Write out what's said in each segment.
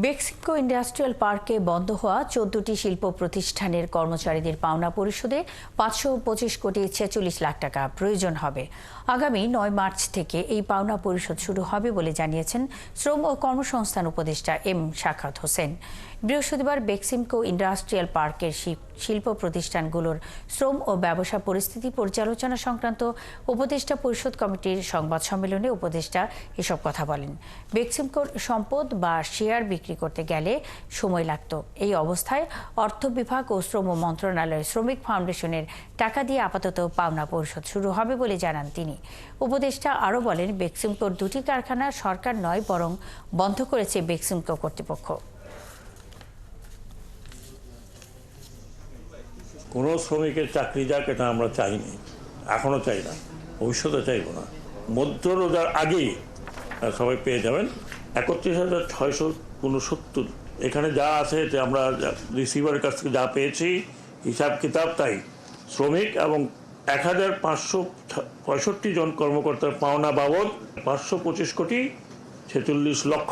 Beximco industrial পার্কে বন্ধ হওয়া ১৪টি শিল্প প্রতিষ্ঠানের কর্মচারীদের পাওনা পরিশোধে ৫২৫ কোটি ৪৬ লাখ টাকা প্রয়োজন হবে। আগামী ৯ মার্চ থেকে এই পাওনা পরিশোধ শুরু হবে বলে জানিয়েছেন শ্রম ও কর্মসংস্থান উপদেষ্টা এম শাখাওয়াত হোসেন। বৃহস্পতিবার বেক্সিমকো ইন্ডাস্ট্রিয়াল পার্কের শিল্প প্রতিষ্ঠানগুলোর শ্রম ও ব্যবসা পরিস্থিতি পর্যালোচনা সংক্রান্ত উপদেষ্টা পরিষদ কমিটির সংবাদ সম্মেলনে উপদেষ্টা এসব কথা বলেন। বেক্সিমকোর সম্পদ বা শেয়ার বিক্রি করতে গেলে সময় লাগত। এই অবস্থায় অর্থ বিভাগ ও শ্রম মন্ত্রণালয়ের শ্রমিক ফাউন্ডেশনের টাকা দিয়ে আপাতত পাওনা পরিশোধ শুরু হবে বলে জানান তিনি। উপদেষ্টা আরও বলেন, বেক্সিমকোর দুটি কারখানা সরকার নয় বরং বন্ধ করেছে বেক্সিমকো কর্তৃপক্ষ। কোনো শ্রমিকের চাকরি যাক এটা আমরা চাইনি, এখনও চাই না, ভবিষ্যতে চাইব না। মধ্য রোজার আগেই সবাই পেয়ে যাবেন। ৩১,৬৬৯। এখানে যা আছে যে আমরা রিসিভারের কাছ থেকে যা পেয়েছি হিসাব কিতাব তাই। শ্রমিক এবং ১,৫৬৫ জন কর্মকর্তার পাওনা বাবদ ৫২৫ কোটি ৪৬ লক্ষ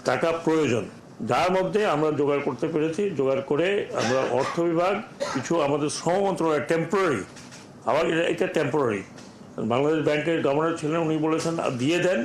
টাকা প্রয়োজন, যার মধ্যে আমরা জোগাড় করতে পেরেছি। জোগাড় করে আমরা অর্থ বিভাগ কিছু আমাদের শ্রম মন্ত্রণালয় টেম্পোরারি, আবার এটা টেম্পোরারি, বাংলাদেশ ব্যাংকের গভর্নর ছিলেন, উনি বলেছেন দিয়ে দেন।